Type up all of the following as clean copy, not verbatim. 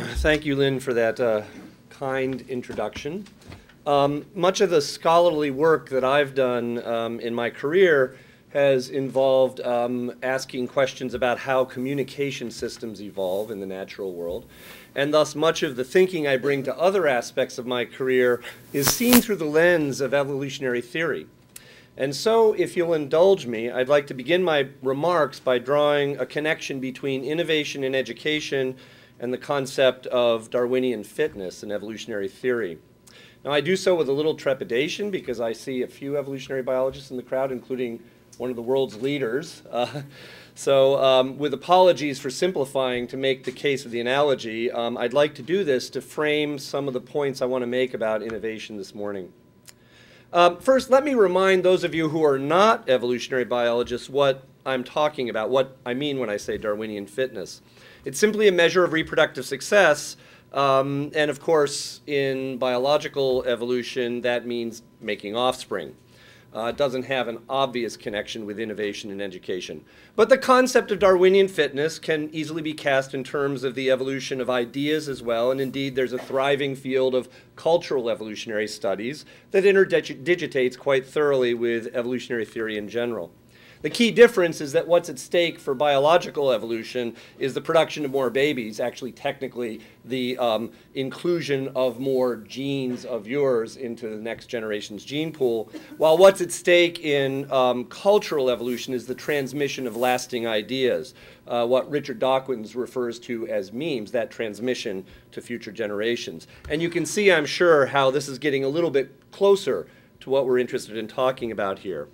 Thank you, Lynn, for that kind introduction. Much of the scholarly work that I've done in my career has involved asking questions about how communication systems evolve in the natural world. And thus, much of the thinking I bring to other aspects of my career is seen through the lens of evolutionary theory. And so, if you'll indulge me, I'd like to begin my remarks by drawing a connection between innovation in education and the concept of Darwinian fitness and evolutionary theory. Now, I do so with a little trepidation because I see a few evolutionary biologists in the crowd, including one of the world's leaders. With apologies for simplifying to make the case of the analogy, I'd like to do this to frame some of the points I want to make about innovation this morning. First, let me remind those of you who are not evolutionary biologists what I'm talking about, what I mean when I say Darwinian fitness. It's simply a measure of reproductive success, and of course, in biological evolution, that means making offspring. It doesn't have an obvious connection with innovation in education. But the concept of Darwinian fitness can easily be cast in terms of the evolution of ideas as well, and indeed there's a thriving field of cultural evolutionary studies that interdigitates quite thoroughly with evolutionary theory in general. The key difference is that what's at stake for biological evolution is the production of more babies, actually technically the inclusion of more genes of yours into the next generation's gene pool, while what's at stake in cultural evolution is the transmission of lasting ideas, what Richard Dawkins refers to as memes, that transmission to future generations. And you can see, I'm sure, how this is getting a little bit closer to what we're interested in talking about here.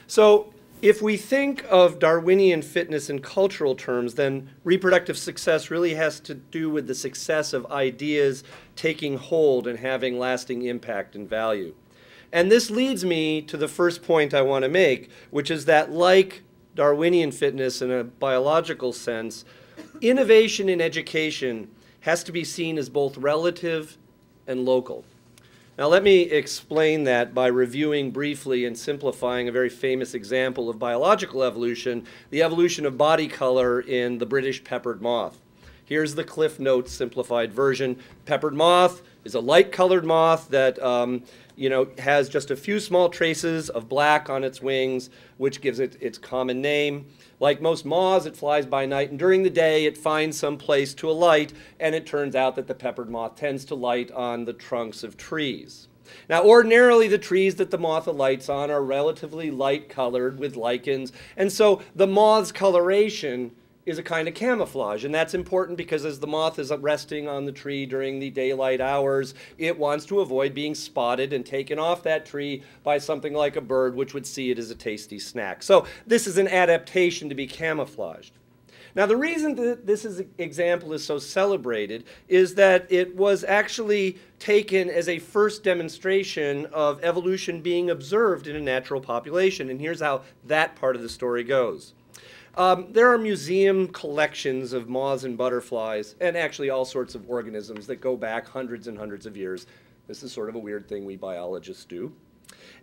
So, if we think of Darwinian fitness in cultural terms, then reproductive success really has to do with the success of ideas taking hold and having lasting impact and value. And this leads me to the first point I want to make, which is that like Darwinian fitness in a biological sense, innovation in education has to be seen as both relative and local. Now let me explain that by reviewing briefly and simplifying a very famous example of biological evolution, the evolution of body color in the British peppered moth. Here's the Cliff Notes simplified version. Peppered moth is a light-colored moth that has just a few small traces of black on its wings, which gives it its common name. Like most moths, it flies by night, and during the day it finds some place to alight, and it turns out that the peppered moth tends to light on the trunks of trees. Now, ordinarily, the trees that the moth alights on are relatively light-colored with lichens, and so the moth's coloration is a kind of camouflage, and that's important because as the moth is resting on the tree during the daylight hours, it wants to avoid being spotted and taken off that tree by something like a bird, which would see it as a tasty snack. So this is an adaptation to be camouflaged. Now, the reason that this example is so celebrated is that it was actually taken as a first demonstration of evolution being observed in a natural population, and here's how that part of the story goes. There are museum collections of moths and butterflies, and actually all sorts of organisms that go back hundreds and hundreds of years. This is sort of a weird thing we biologists do.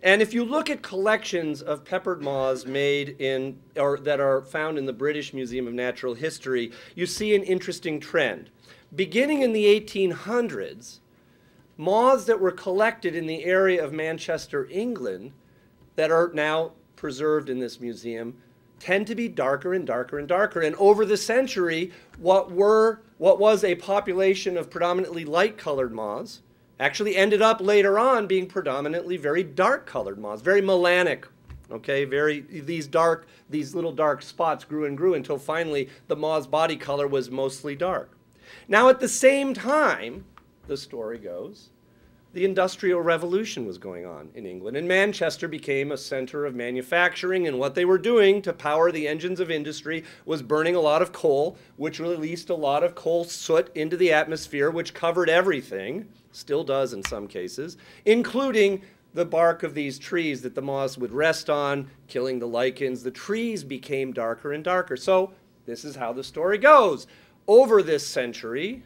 And if you look at collections of peppered moths made in, or that are found in the British Museum of Natural History, you see an interesting trend. Beginning in the 1800s, moths that were collected in the area of Manchester, England, that are now preserved in this museum, tend to be darker and darker and darker. And over the century, what was a population of predominantly light-colored moths actually ended up later on being predominantly very dark-colored moths, very melanic. Okay, these little dark spots grew and grew until finally the moth's body color was mostly dark. Now, at the same time, the story goes, the Industrial Revolution was going on in England, and Manchester became a center of manufacturing, and what they were doing to power the engines of industry was burning a lot of coal, which released a lot of coal soot into the atmosphere, which covered everything, still does in some cases, including the bark of these trees that the moths would rest on, killing the lichens. The trees became darker and darker. So this is how the story goes. Over this century,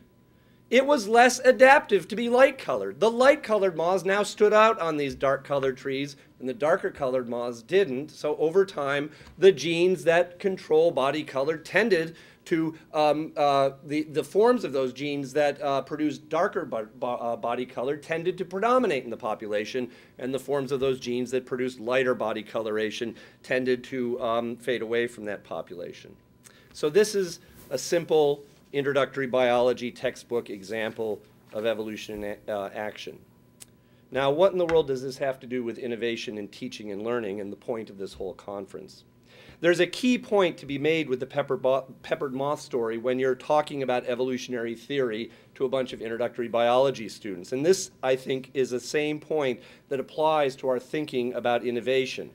it was less adaptive to be light-colored. The light-colored moths now stood out on these dark-colored trees, and the darker-colored moths didn't. So over time, the genes that control body color tended to the forms of those genes that produce darker body color tended to predominate in the population, and the forms of those genes that produce lighter body coloration tended to fade away from that population. So this is a simple introductory biology textbook example of evolution in action. Now, what in the world does this have to do with innovation in teaching and learning and the point of this whole conference? There's a key point to be made with the peppered moth story when you're talking about evolutionary theory to a bunch of introductory biology students. And this, I think, is the same point that applies to our thinking about innovation,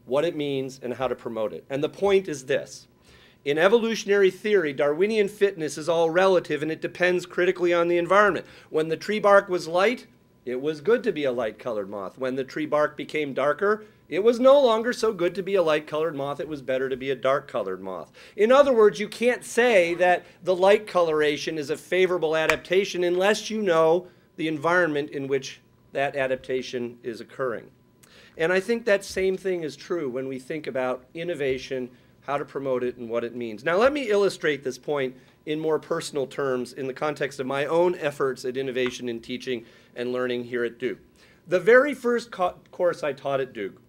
what it means and how to promote it. And the point is this. In evolutionary theory, Darwinian fitness is all relative and it depends critically on the environment. When the tree bark was light, it was good to be a light-colored moth. When the tree bark became darker, it was no longer so good to be a light-colored moth. It was better to be a dark-colored moth. In other words, you can't say that the light coloration is a favorable adaptation unless you know the environment in which that adaptation is occurring. And I think that same thing is true when we think about innovation, how to promote it, and what it means. Now, let me illustrate this point in more personal terms in the context of my own efforts at innovation in teaching and learning here at Duke. The very first course I taught at Duke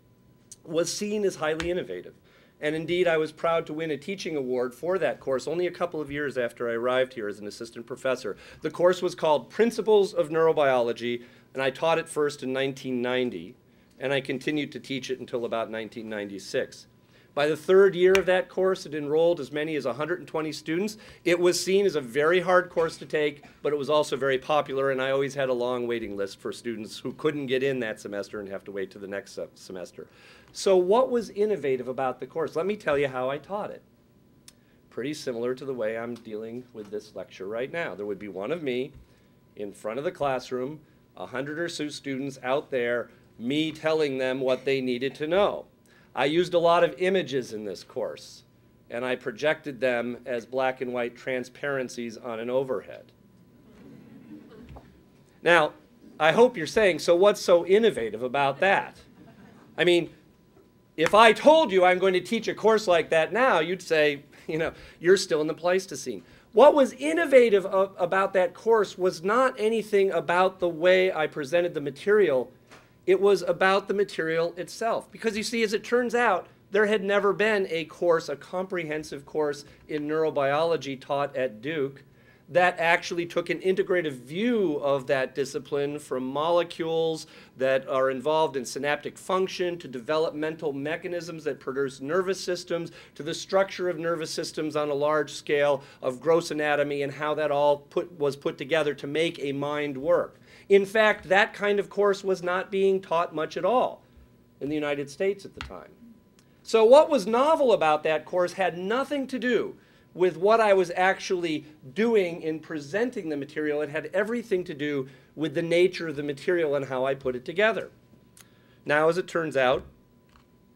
was seen as highly innovative. And indeed, I was proud to win a teaching award for that course only a couple of years after I arrived here as an assistant professor. The course was called Principles of Neurobiology, and I taught it first in 1990, and I continued to teach it until about 1996. By the third year of that course, it enrolled as many as 120 students. It was seen as a very hard course to take, but it was also very popular, and I always had a long waiting list for students who couldn't get in that semester and have to wait to the next semester. So what was innovative about the course? Let me tell you how I taught it. Pretty similar to the way I'm dealing with this lecture right now. There would be one of me in front of the classroom, 100 or so students out there, me telling them what they needed to know. I used a lot of images in this course, and I projected them as black and white transparencies on an overhead. Now, I hope you're saying, so what's so innovative about that? I mean, if I told you I'm going to teach a course like that now, you'd say, you know, you're still in the Pleistocene. What was innovative about that course was not anything about the way I presented the material. It was about the material itself. Because you see, as it turns out, there had never been a course, a comprehensive course in neurobiology taught at Duke that actually took an integrative view of that discipline, from molecules that are involved in synaptic function to developmental mechanisms that produce nervous systems to the structure of nervous systems on a large scale of gross anatomy and how that all was put together to make a mind work. In fact, that kind of course was not being taught much at all in the United States at the time. So what was novel about that course had nothing to do with what I was actually doing in presenting the material. It had everything to do with the nature of the material and how I put it together. Now, as it turns out,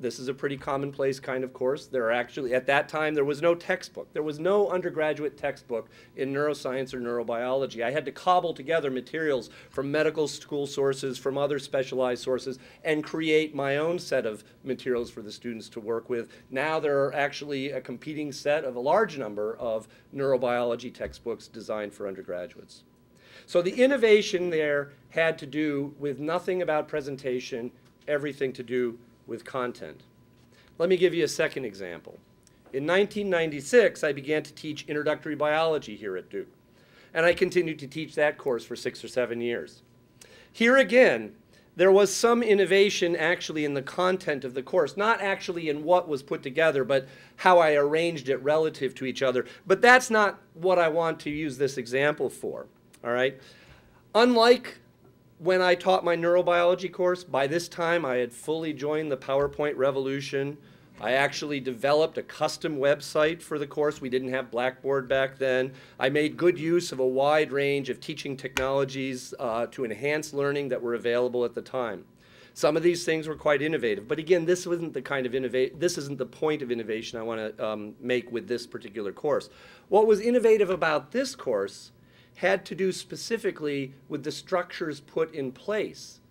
this is a pretty commonplace kind of course. There are actually, at that time, there was no textbook. There was no undergraduate textbook in neuroscience or neurobiology. I had to cobble together materials from medical school sources, from other specialized sources, and create my own set of materials for the students to work with. Now there are actually a competing set of a large number of neurobiology textbooks designed for undergraduates. So the innovation there had to do with nothing about presentation, everything to do with content. Let me give you a second example. In 1996, I began to teach introductory biology here at Duke, and I continued to teach that course for 6 or 7 years. Here again, there was some innovation actually in the content of the course, not actually in what was put together, but how I arranged it relative to each other. But that's not what I want to use this example for, all right? Unlike when I taught my neurobiology course, by this time I had fully joined the PowerPoint revolution. I actually developed a custom website for the course. We didn't have Blackboard back then. I made good use of a wide range of teaching technologies to enhance learning that were available at the time. Some of these things were quite innovative, but again, this isn't the kind of this isn't the point of innovation I want to make with this particular course. What was innovative about this course had to do specifically with the structures put in place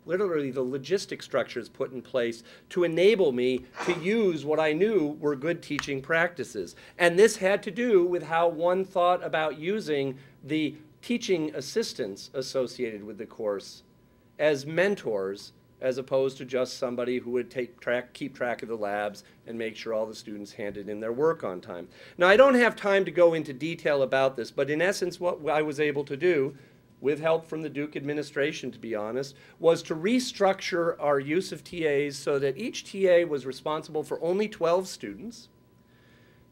literally the logistic structures put in place to enable me to use what I knew were good teaching practices. And this had to do with how one thought about using the teaching assistants associated with the course as mentors, as opposed to just somebody who would keep track of the labs and make sure all the students handed in their work on time. Now, I don't have time to go into detail about this, but in essence, what I was able to do, with help from the Duke administration, to be honest, was to restructure our use of TAs so that each TA was responsible for only 12 students.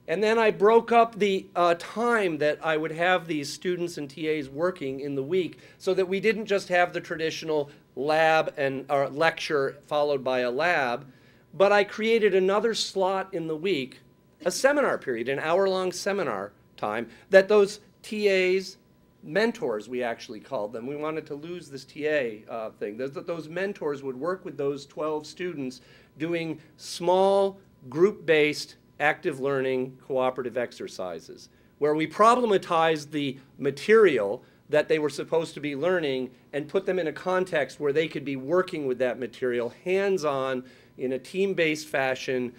And then I broke up the time that I would have these students and TAs working in the week so that we didn't just have the traditional lab and lecture followed by a lab, but I created another slot in the week, a seminar period, an hour-long seminar time, that those TAs, mentors we actually called them, we wanted to lose this TA thing, those mentors would work with those 12 students doing small group-based active learning cooperative exercises where we problematized the material that they were supposed to be learning and put them in a context where they could be working with that material hands-on in a team-based fashion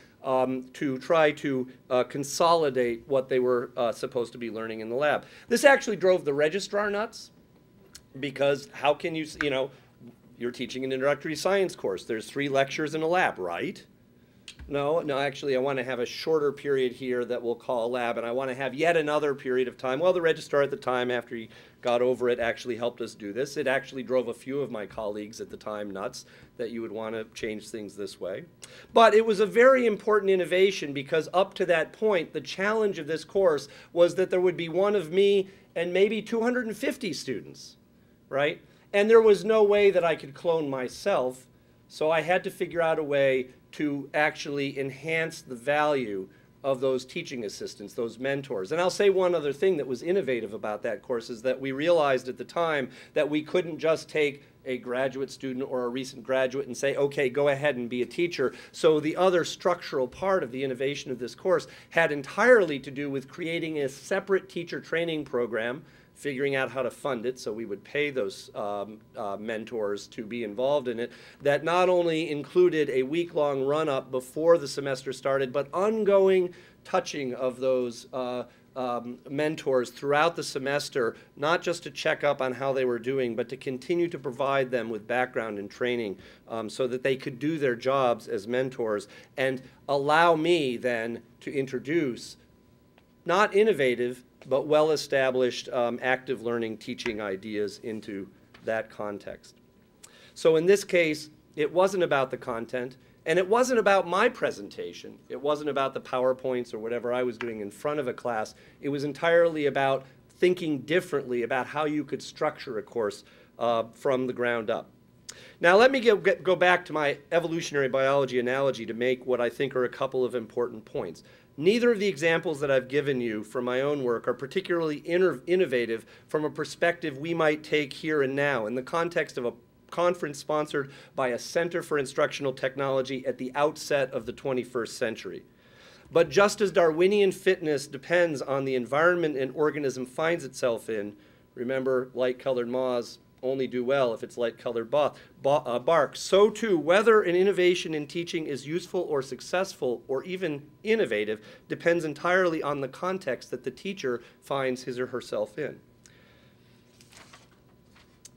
to try to consolidate what they were supposed to be learning in the lab. This actually drove the registrar nuts because how can you, you're teaching an introductory science course. There's 3 lectures in a lab, right? No, actually, I want to have a shorter period here that we'll call a lab, and I want to have yet another period of time. Well, the registrar at the time, after he got over it, actually helped us do this. It actually drove a few of my colleagues at the time nuts that you would want to change things this way. But it was a very important innovation because up to that point, the challenge of this course was that there would be one of me and maybe 250 students, right? And there was no way that I could clone myself, so I had to figure out a way to actually enhance the value of those teaching assistants, those mentors. And I'll say one other thing that was innovative about that course is that we realized at the time that we couldn't just take a graduate student or a recent graduate and say, okay, go ahead and be a teacher. So the other structural part of the innovation of this course had entirely to do with creating a separate teacher training program, figuring out how to fund it, so we would pay those mentors to be involved in it, that not only included a week-long run-up before the semester started, but ongoing touching of those mentors throughout the semester, not just to check up on how they were doing, but to continue to provide them with background and training so that they could do their jobs as mentors and allow me then to introduce not innovative, but well-established active learning teaching ideas into that context. So in this case, it wasn't about the content, and it wasn't about my presentation. It wasn't about the PowerPoints or whatever I was doing in front of a class. It was entirely about thinking differently about how you could structure a course from the ground up. Now let me go back to my evolutionary biology analogy to make what I think are a couple of important points. Neither of the examples that I've given you from my own work are particularly innovative from a perspective we might take here and now in the context of a conference sponsored by a Center for Instructional Technology at the outset of the 21st century. But just as Darwinian fitness depends on the environment an organism finds itself in, remember light-colored moths only do well if it's light-colored bark, so too whether an innovation in teaching is useful or successful or even innovative depends entirely on the context that the teacher finds his or herself in.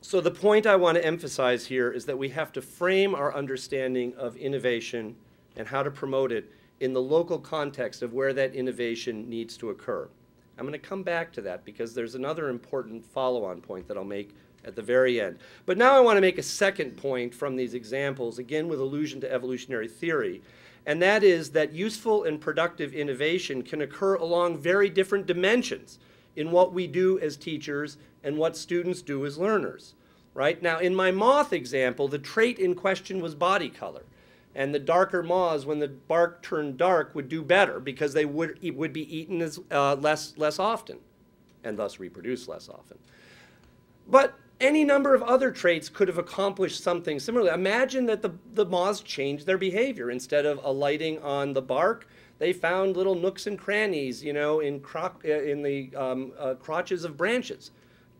So the point I want to emphasize here is that we have to frame our understanding of innovation and how to promote it in the local context of where that innovation needs to occur. I'm going to come back to that because there's another important follow-on point that I'll make at the very end. But now I want to make a second point from these examples, again with allusion to evolutionary theory, and that is that useful and productive innovation can occur along very different dimensions in what we do as teachers and what students do as learners. Right? Now, in my moth example, the trait in question was body color. And the darker moths, when the bark turned dark, would do better because they would be eaten as, less often and thus reproduce less often. But any number of other traits could have accomplished something similarly. Imagine that the moths changed their behavior. Instead of alighting on the bark, they found little nooks and crannies, in the crotches of branches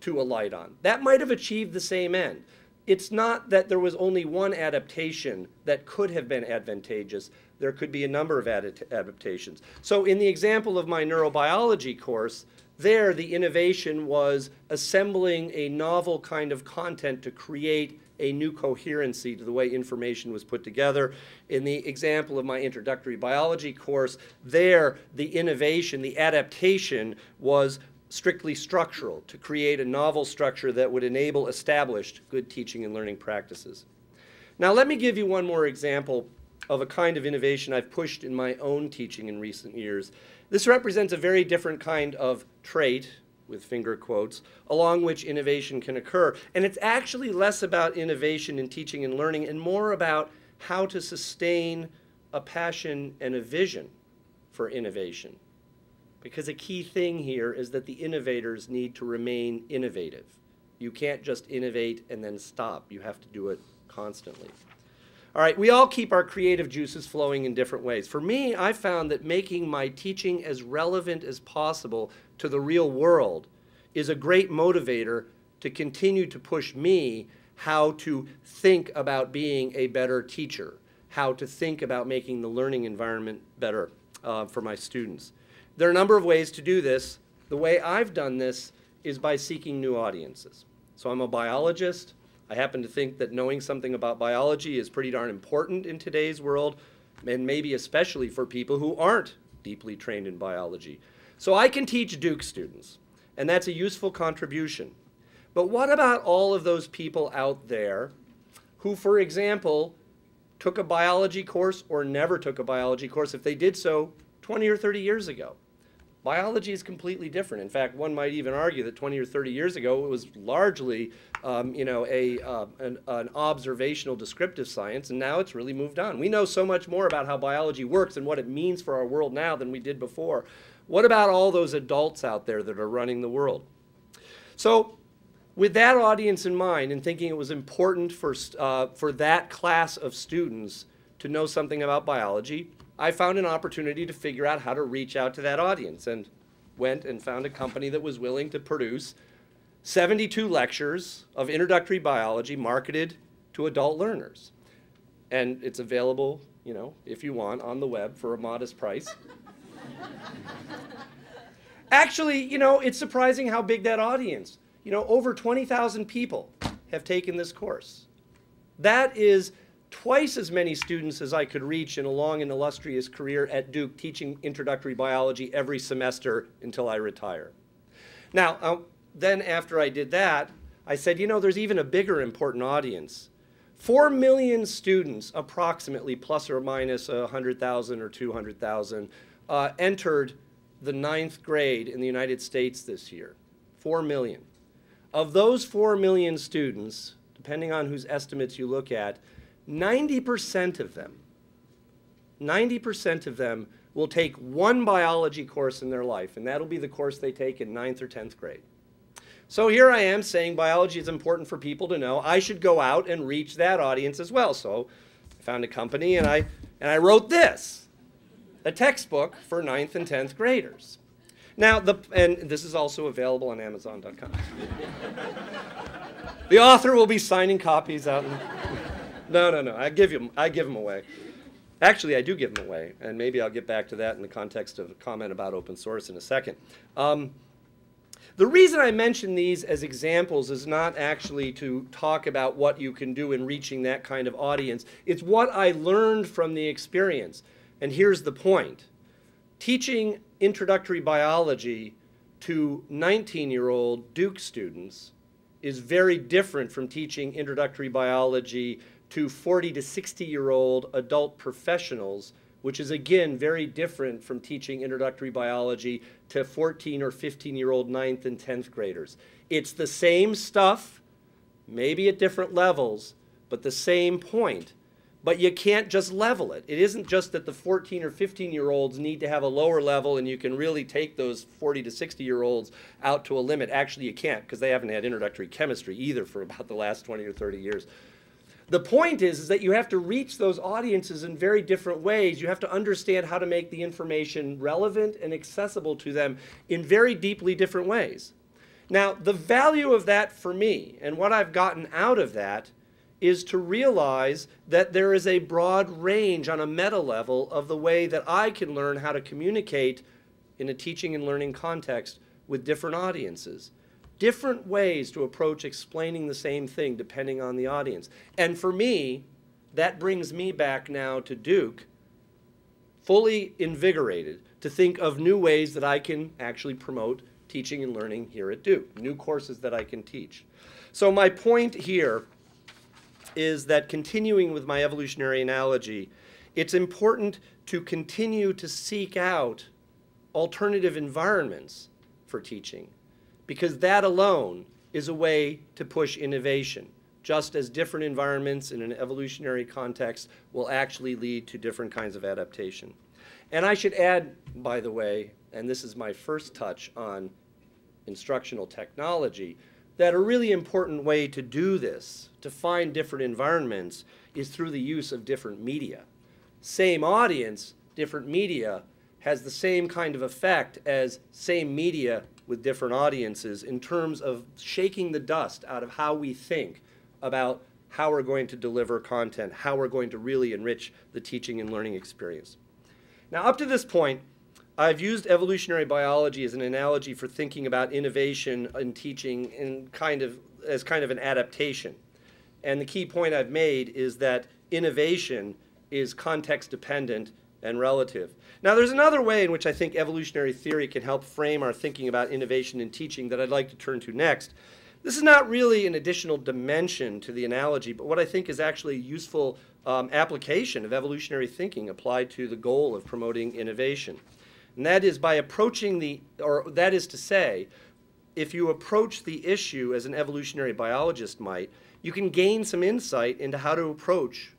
to alight on. That might have achieved the same end. it's not that there was only one adaptation that could have been advantageous. There could be a number of adaptations. So in the example of my neurobiology course, there the innovation was assembling a novel kind of content to create a new coherency to the way information was put together. In the example of my introductory biology course, there the innovation, the adaptation was strictly structural, to create a novel structure that would enable established good teaching and learning practices. Now let me give you one more example of a kind of innovation I've pushed in my own teaching in recent years. This represents a very different kind of trait, with finger quotes, along which innovation can occur. And it's actually less about innovation in teaching and learning and more about how to sustain a passion and a vision for innovation. Because a key thing here is that the innovators need to remain innovative. You can't just innovate and then stop. You have to do it constantly. All right, we all keep our creative juices flowing in different ways. For me, I found that making my teaching as relevant as possible to the real world is a great motivator to continue to push me how to think about being a better teacher, how to think about making the learning environment better for my students. There are a number of ways to do this. The way I've done this is by seeking new audiences. So I'm a biologist. I happen to think that knowing something about biology is pretty darn important in today's world, and maybe especially for people who aren't deeply trained in biology. So I can teach Duke students, and that's a useful contribution. But what about all of those people out there who, for example, took a biology course or never took a biology course if they did so 20 or 30 years ago? Biology is completely different. In fact, one might even argue that 20 or 30 years ago it was largely an observational descriptive science, and now it's really moved on. We know so much more about how biology works and what it means for our world now than we did before. What about all those adults out there that are running the world? So with that audience in mind and thinking it was important for that class of students to know something about biology, I found an opportunity to figure out how to reach out to that audience and went and found a company that was willing to produce 72 lectures of introductory biology marketed to adult learners. And it's available, if you want, on the web for a modest price. Actually, it's surprising how big that audience. Over 20,000 people have taken this course. That is twice as many students as I could reach in a long and illustrious career at Duke teaching introductory biology every semester until I retire. Now, then after I did that, I said, there's even a bigger important audience. 4 million students, approximately, plus or minus 100,000 or 200,000, entered the 9th grade in the United States this year. 4 million. Of those 4 million students, depending on whose estimates you look at, 90% of them will take one biology course in their life, and that'll be the course they take in 9th or 10th grade. So here I am saying biology is important for people to know. I should go out and reach that audience as well. So I found a company and I wrote this, a textbook for 9th and 10th graders. Now, and this is also available on Amazon.com. The author will be signing copies out. No. I give them away. Actually, I do give them away, and maybe I'll get back to that in the context of a comment about open source in a second. The reason I mention these as examples is not actually to talk about what you can do in reaching that kind of audience. It's what I learned from the experience. And here's the point. Teaching introductory biology to 19-year-old Duke students is very different from teaching introductory biology to 40 to 60-year-old adult professionals, which is again very different from teaching introductory biology to 14 or 15-year-old 9th and 10th graders. It's the same stuff, maybe at different levels, but the same point. But you can't just level it. It isn't just that the 14 or 15-year-olds need to have a lower level and you can really take those 40 to 60-year-olds out to a limit. Actually, you can't, because they haven't had introductory chemistry either for about the last 20 or 30 years. The point is that you have to reach those audiences in very different ways. You have to understand how to make the information relevant and accessible to them in very deeply different ways. Now, the value of that for me, and what I've gotten out of that, is to realize that there is a broad range on a meta level of the way that I can learn how to communicate in a teaching and learning context with different audiences. Different ways to approach explaining the same thing depending on the audience. And for me, that brings me back now to Duke, fully invigorated to think of new ways that I can actually promote teaching and learning here at Duke, new courses that I can teach. So my point here is that, continuing with my evolutionary analogy, it's important to continue to seek out alternative environments for teaching, because that alone is a way to push innovation, just as different environments in an evolutionary context will actually lead to different kinds of adaptation. And I should add, by the way, and this is my first touch on instructional technology, that a really important way to do this, to find different environments, is through the use of different media. Same audience, different media, has the same kind of effect as same media with different audiences in terms of shaking the dust out of how we think about how we're going to deliver content, how we're going to really enrich the teaching and learning experience. Now, up to this point, I've used evolutionary biology as an analogy for thinking about innovation in teaching as kind of an adaptation. And the key point I've made is that innovation is context dependent and relative. Now, there's another way in which I think evolutionary theory can help frame our thinking about innovation in teaching that I'd like to turn to next. This is not really an additional dimension to the analogy, but what I think is actually a useful application of evolutionary thinking applied to the goal of promoting innovation. And that is by approaching that is to say, if you approach the issue as an evolutionary biologist might, you can gain some insight into how to approach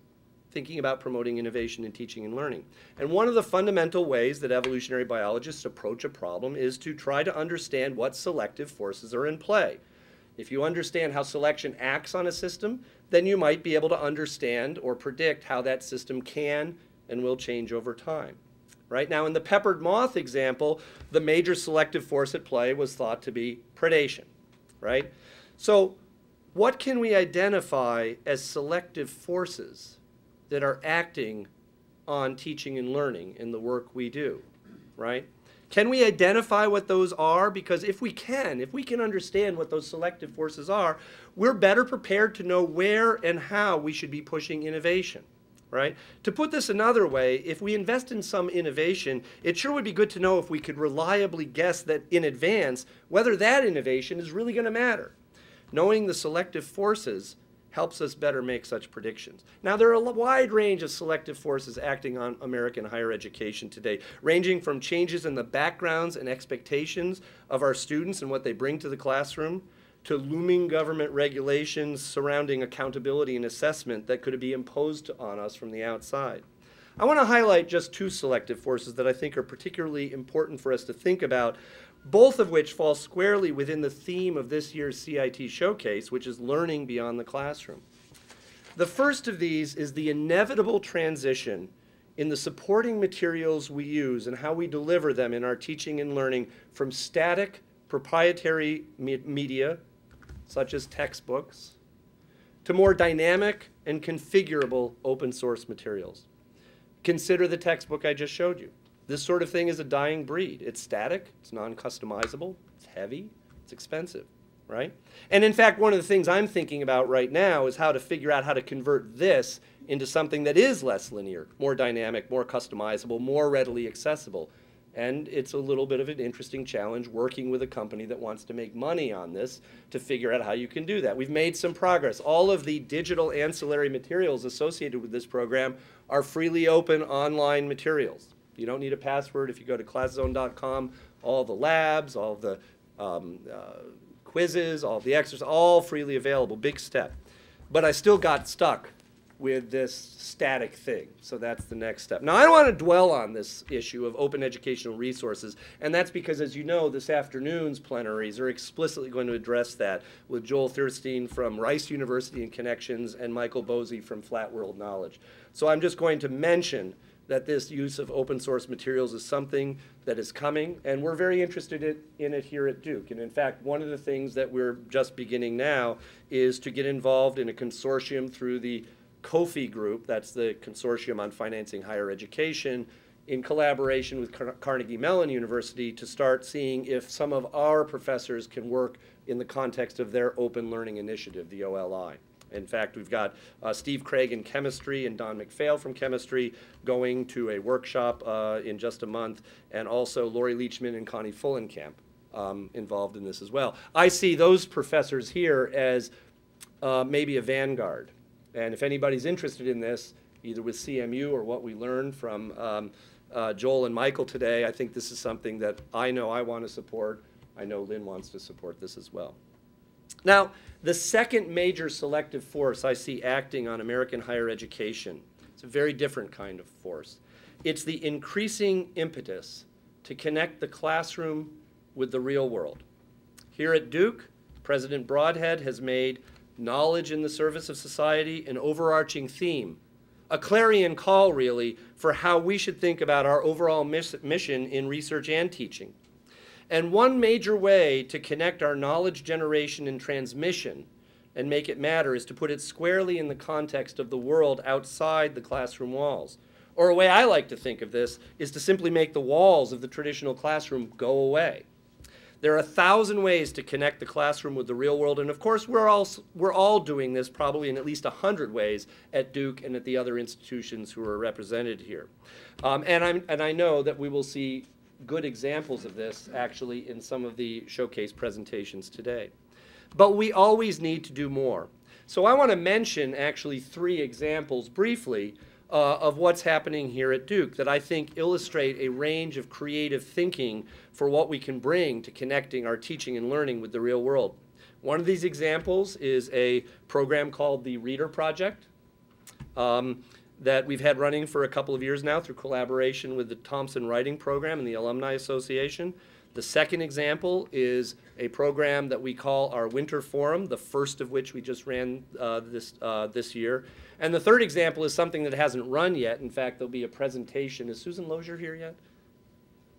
thinking about promoting innovation in teaching and learning. And one of the fundamental ways that evolutionary biologists approach a problem is to try to understand what selective forces are in play. If you understand how selection acts on a system, then you might be able to understand or predict how that system can and will change over time. Right? Now, in the peppered moth example, the major selective force at play was thought to be predation. Right? So what can we identify as selective forces that are acting on teaching and learning in the work we do? Right? Can we identify what those are? Because if we can understand what those selective forces are, we're better prepared to know where and how we should be pushing innovation. Right? To put this another way, if we invest in some innovation, it sure would be good to know if we could reliably guess that in advance whether that innovation is really going to matter. Knowing the selective forces helps us better make such predictions. Now, there are a wide range of selective forces acting on American higher education today, ranging from changes in the backgrounds and expectations of our students and what they bring to the classroom, to looming government regulations surrounding accountability and assessment that could be imposed on us from the outside. I want to highlight just two selective forces that I think are particularly important for us to think about, both of which fall squarely within the theme of this year's CIT Showcase, which is learning beyond the classroom. The first of these is the inevitable transition in the supporting materials we use and how we deliver them in our teaching and learning from static, proprietary media, such as textbooks, to more dynamic and configurable open source materials. Consider the textbook I just showed you. This sort of thing is a dying breed. It's static, it's non-customizable, it's heavy, it's expensive, right? And in fact, one of the things I'm thinking about right now is how to figure out how to convert this into something that is less linear, more dynamic, more customizable, more readily accessible. And it's a little bit of an interesting challenge working with a company that wants to make money on this to figure out how you can do that. We've made some progress. All of the digital ancillary materials associated with this program are freely open online materials. You don't need a password. If you go to ClassZone.com, all the labs, all the quizzes, all the exercises, all freely available. Big step. But I still got stuck with this static thing. So that's the next step. Now, I don't want to dwell on this issue of open educational resources, and that's because, as you know, this afternoon's plenaries are explicitly going to address that with Joel Thurstein from Rice University and Connections and Michael Bosey from Flat World Knowledge. So I'm just going to mention that this use of open source materials is something that is coming, and we're very interested in it here at Duke. And in fact, one of the things that we're just beginning now is to get involved in a consortium through the COFI group, that's the Consortium on Financing Higher Education, in collaboration with Carnegie Mellon University to start seeing if some of our professors can work in the context of their Open Learning Initiative, the OLI. In fact, we've got Steve Craig in chemistry and Don McPhail from chemistry going to a workshop in just a month, and also Lori Leachman and Connie Fullenkamp involved in this as well. I see those professors here as maybe a vanguard. And if anybody's interested in this, either with CMU or what we learned from Joel and Michael today, I think this is something that I know I want to support. I know Lynn wants to support this as well. Now, the second major selective force I see acting on American higher education, it's a very different kind of force. It's the increasing impetus to connect the classroom with the real world. Here at Duke, President Broadhead has made knowledge in the service of society an overarching theme, a clarion call, really, for how we should think about our overall mission in research and teaching. And one major way to connect our knowledge generation and transmission and make it matter is to put it squarely in the context of the world outside the classroom walls. Or a way I like to think of this is to simply make the walls of the traditional classroom go away. There are 1,000 ways to connect the classroom with the real world, and of course we're all doing this probably in at least 100 ways at Duke and at the other institutions who are represented here. And I know that we will see good examples of this actually in some of the showcase presentations today. But we always need to do more. So I want to mention actually 3 examples briefly of what's happening here at Duke that I think illustrate a range of creative thinking for what we can bring to connecting our teaching and learning with the real world. One of these examples is a program called the Reader Project that we've had running for a couple of years now through collaboration with the Thompson Writing Program and the Alumni Association. The second example is a program that we call our Winter Forum, the first of which we just ran this year. And the third example is something that hasn't run yet. In fact, there'll be a presentation. Is Susan Lozier here yet?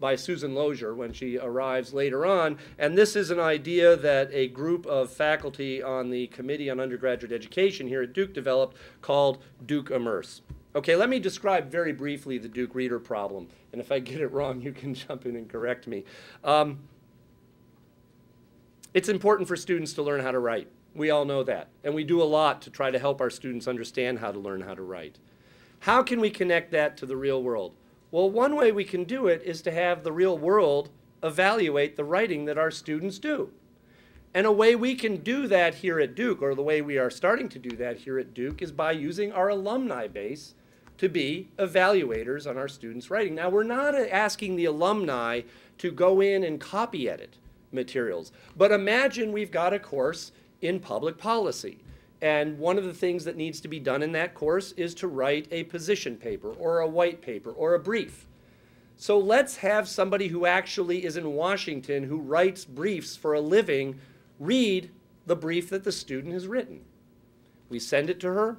By Susan Lozier when she arrives later on. And this is an idea that a group of faculty on the Committee on Undergraduate Education here at Duke developed called Duke Immerse. Okay, let me describe very briefly the Duke Reader problem. And if I get it wrong, you can jump in and correct me. It's important for students to learn how to write. We all know that. And we do a lot to try to help our students understand how to learn how to write. How can we connect that to the real world? Well, one way we can do it is to have the real world evaluate the writing that our students do. And a way we can do that here at Duke, or the way we are starting to do that here at Duke, is by using our alumni base to be evaluators on our students' writing. Now, we're not asking the alumni to go in and copy edit materials, but imagine we've got a course in public policy. And one of the things that needs to be done in that course is to write a position paper or a white paper or a brief. So let's have somebody who actually is in Washington who writes briefs for a living read the brief that the student has written. We send it to her.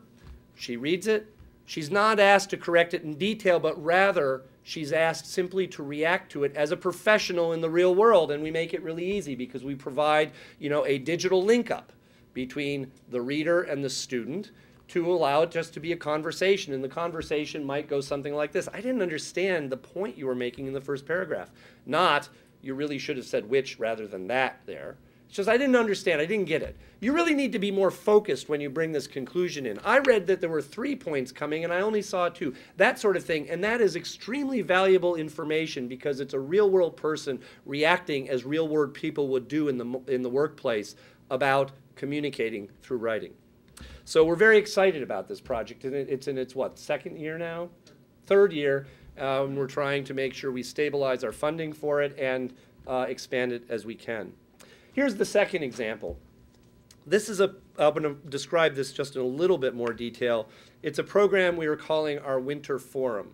She reads it. She's not asked to correct it in detail, but rather she's asked simply to react to it as a professional in the real world. And we make it really easy because we provide, a digital link up between the reader and the student to allow it just to be a conversation. And the conversation might go something like this: I didn't understand the point you were making in the first paragraph. Not, you really should have said which rather than that there. It's just, I didn't understand, I didn't get it. You really need to be more focused when you bring this conclusion in. I read that there were 3 points coming and I only saw 2. That sort of thing, and that is extremely valuable information because it's a real world person reacting as real world people would do in the workplace about communicating through writing. So we're very excited about this project, and it's in its, second year now? Third year, and we're trying to make sure we stabilize our funding for it and expand it as we can. Here's the second example. This is I'm going to describe this just in a little bit more detail. It's a program we are calling our Winter Forum.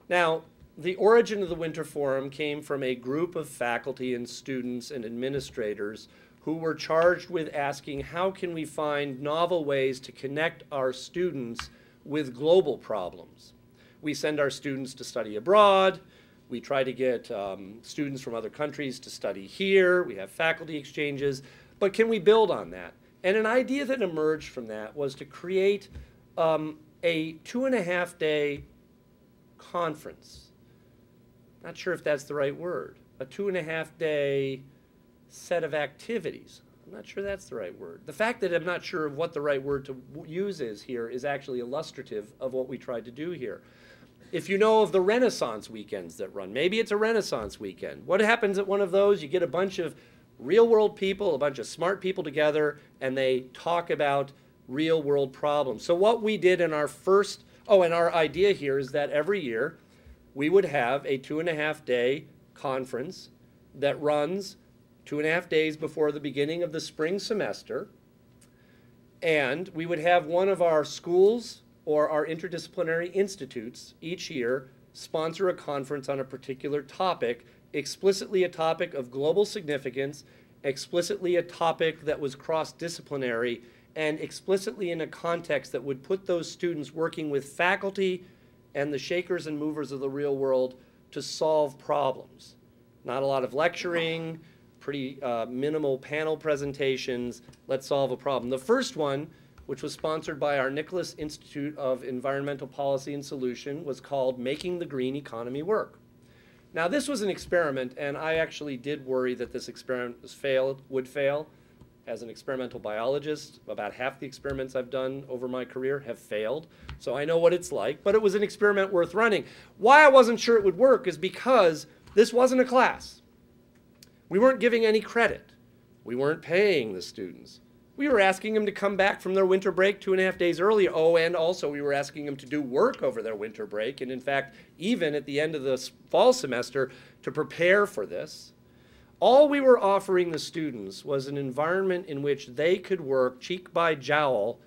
Now, the origin of the Winter Forum came from a group of faculty and students and administrators who were charged with asking, how can we find novel ways to connect our students with global problems? We send our students to study abroad. We try to get students from other countries to study here. We have faculty exchanges. But can we build on that? And an idea that emerged from that was to create a 2.5-day conference. Not sure if that's the right word. A 2.5-day set of activities. I'm not sure that's the right word. The fact that I'm not sure of what the right word to use is here is actually illustrative of what we tried to do here. If you know of the Renaissance weekends that run, maybe it's a Renaissance weekend. What happens at one of those? You get a bunch of real-world people, a bunch of smart people together, and they talk about real-world problems. So what we did in our first, and our idea here is that every year we would have a 2.5-day conference that runs 2.5 days before the beginning of the spring semester, and we would have one of our schools or our interdisciplinary institutes each year sponsor a conference on a particular topic, explicitly a topic of global significance, explicitly a topic that was cross-disciplinary, and explicitly in a context that would put those students working with faculty and the shakers and movers of the real world to solve problems. Not a lot of lecturing, pretty minimal panel presentations. Let's solve a problem. The first one, which was sponsored by our Nicholas Institute of Environmental Policy and Solution, was called Making the Green Economy Work. Now, this was an experiment, and I actually did worry that this experiment would fail. As an experimental biologist, about half the experiments I've done over my career have failed, so I know what it's like, but it was an experiment worth running. Why I wasn't sure it would work is because this wasn't a class. We weren't giving any credit. We weren't paying the students. We were asking them to come back from their winter break 2.5 days earlier. Oh, and also we were asking them to do work over their winter break, and in fact, even at the end of the fall semester, to prepare for this. All we were offering the students was an environment in which they could work cheek by jowl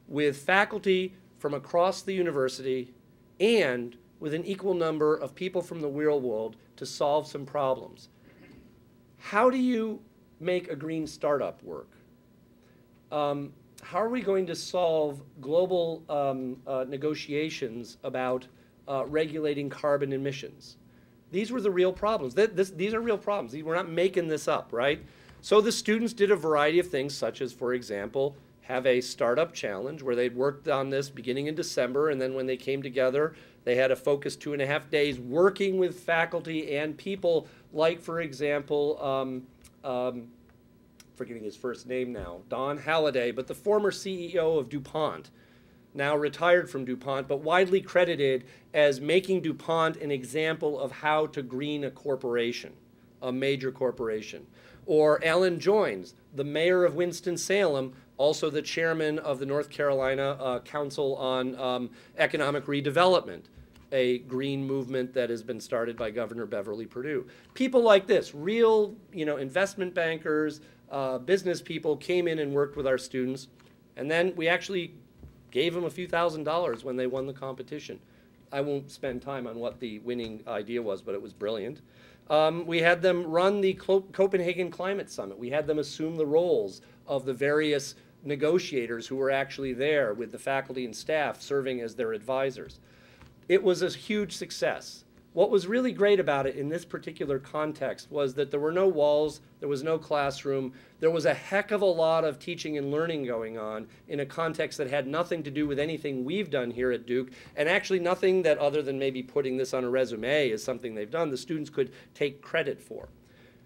with faculty from across the university and with an equal number of people from the real world to solve some problems. How do you make a green startup work? How are we going to solve global negotiations about regulating carbon emissions? These were the real problems. These are real problems. We're not making this up, right? So the students did a variety of things, such as, for example, have a startup challenge where they'd worked on this beginning in December, and then when they came together, they had a focused 2.5 days working with faculty and people like, for example, forgetting his first name now, Don Halliday, but the former CEO of DuPont, now retired from DuPont, but widely credited as making DuPont an example of how to green a corporation, a major corporation. Or Alan Joines, the mayor of Winston-Salem, also the chairman of the North Carolina Council on Economic Redevelopment, a green movement that has been started by Governor Beverly Perdue. People like this, real investment bankers, business people came in and worked with our students, and then we actually gave them a few $1,000s when they won the competition. I won't spend time on what the winning idea was, but it was brilliant. We had them run the Copenhagen Climate Summit. We had them assume the roles of the various negotiators who were actually there with the faculty and staff serving as their advisors. It was a huge success. What was really great about it in this particular context was that there were no walls, there was no classroom, there was a heck of a lot of teaching and learning going on in a context that had nothing to do with anything we've done here at Duke, and actually nothing that, other than maybe putting this on a resume as something they've done, the students could take credit for.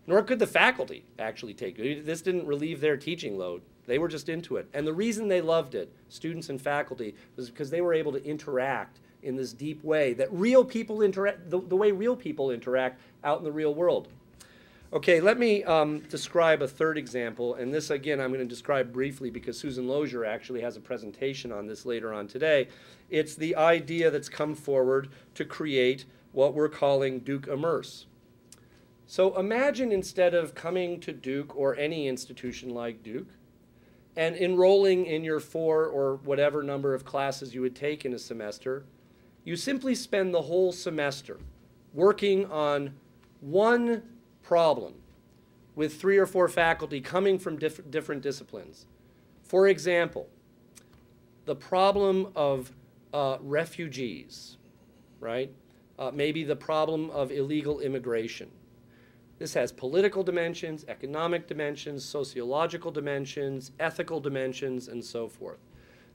Nor could the faculty actually take it. This didn't relieve their teaching load. They were just into it. And the reason they loved it, students and faculty, was because they were able to interact in this deep way that real people interact, the way real people interact out in the real world. Okay, let me describe a third example, and this again I'm going to describe briefly because Susan Lozier actually has a presentation on this later on today. It's the idea that's come forward to create what we're calling Duke Immerse. So imagine instead of coming to Duke or any institution like Duke and enrolling in your 4 or whatever number of classes you would take in a semester, you simply spend the whole semester working on one problem with 3 or 4 faculty coming from different disciplines. For example, the problem of refugees, right? Maybe the problem of illegal immigration. This has political dimensions, economic dimensions, sociological dimensions, ethical dimensions, and so forth.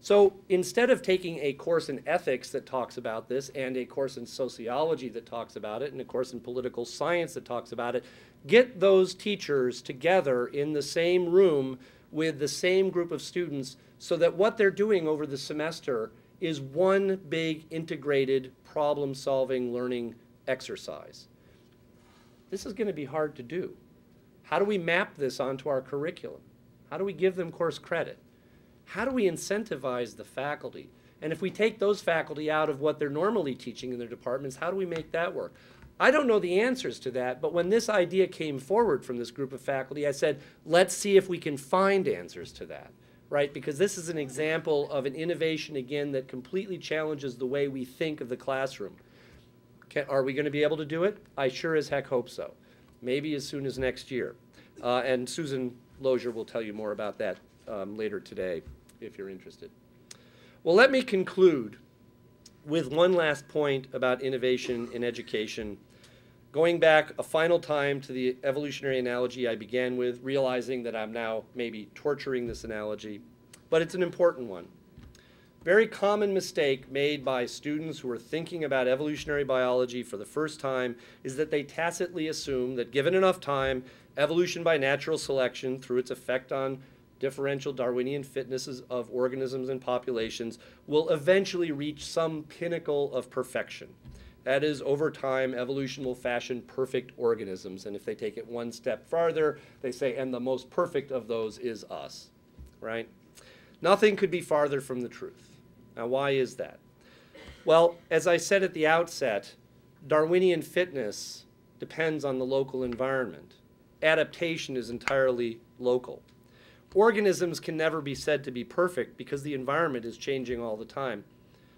So instead of taking a course in ethics that talks about this, and a course in sociology that talks about it, and a course in political science that talks about it, get those teachers together in the same room with the same group of students so that what they're doing over the semester is one big integrated problem-solving learning exercise. This is going to be hard to do. How do we map this onto our curriculum? How do we give them course credit? How do we incentivize the faculty? And if we take those faculty out of what they're normally teaching in their departments, how do we make that work? I don't know the answers to that, but when this idea came forward from this group of faculty, I said, let's see if we can find answers to that, right? Because this is an example of an innovation, again, that completely challenges the way we think of the classroom. Are we going to be able to do it? I sure as heck hope so. Maybe as soon as next year. And Susan Lozier will tell you more about that later today, if you're interested. Well, let me conclude with one last point about innovation in education, going back a final time to the evolutionary analogy I began with, realizing that I'm now maybe torturing this analogy, but it's an important one. Very common mistake made by students who are thinking about evolutionary biology for the first time is that they tacitly assume that given enough time, evolution by natural selection, through its effect on differential Darwinian fitnesses of organisms and populations, will eventually reach some pinnacle of perfection. That is, over time, evolution will fashion perfect organisms. And if they take it one step farther, they say, and the most perfect of those is us, right? Nothing could be farther from the truth. Now, why is that? Well, as I said at the outset, Darwinian fitness depends on the local environment. Adaptation is entirely local. Organisms can never be said to be perfect because the environment is changing all the time.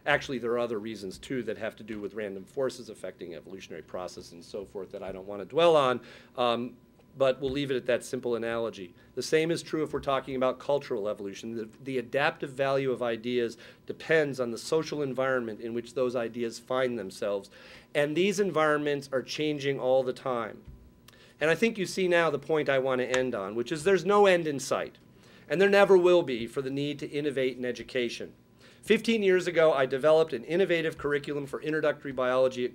Actually, there are other reasons, too, that have to do with random forces affecting evolutionary process and so forth that I don't want to dwell on, but we'll leave it at that simple analogy. The same is true if we're talking about cultural evolution. The adaptive value of ideas depends on the social environment in which those ideas find themselves, and these environments are changing all the time. And I think you see now the point I want to end on, which is there's no end in sight, and there never will be, for the need to innovate in education. 15 years ago, I developed an innovative curriculum for introductory biology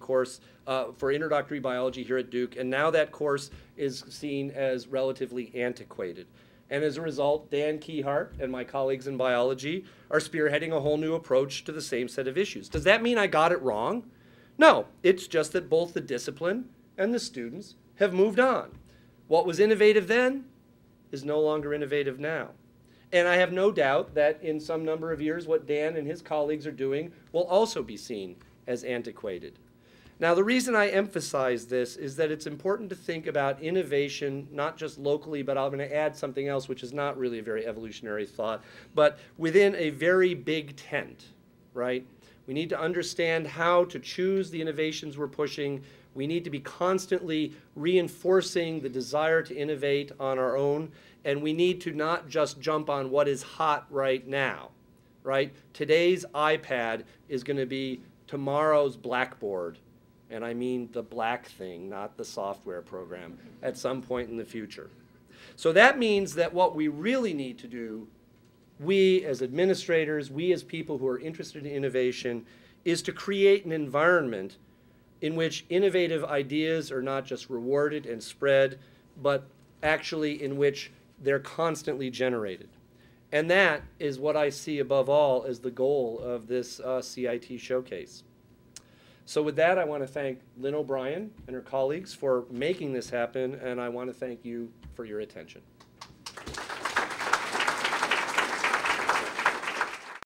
here at Duke, and now that course is seen as relatively antiquated. And as a result, Dan Keyhart and my colleagues in biology are spearheading a whole new approach to the same set of issues. Does that mean I got it wrong? No, it's just that both the discipline and the students have moved on. What was innovative then is no longer innovative now. And I have no doubt that in some number of years, what Dan and his colleagues are doing will also be seen as antiquated. Now, the reason I emphasize this is that it's important to think about innovation, not just locally, but I'm going to add something else, which is not really a very evolutionary thought, but within a very big tent, right? We need to understand how to choose the innovations we're pushing. We need to be constantly reinforcing the desire to innovate on our own, and we need to not just jump on what is hot right now, right? Today's iPad is going to be tomorrow's Blackboard, and I mean the black thing, not the software program, at some point in the future. So that means that what we really need to do, we as administrators, we as people who are interested in innovation, is to create an environment in which innovative ideas are not just rewarded and spread, but actually in which they're constantly generated. And that is what I see above all as the goal of this CIT showcase. So with that, I want to thank Lynn O'Brien and her colleagues for making this happen, and I want to thank you for your attention.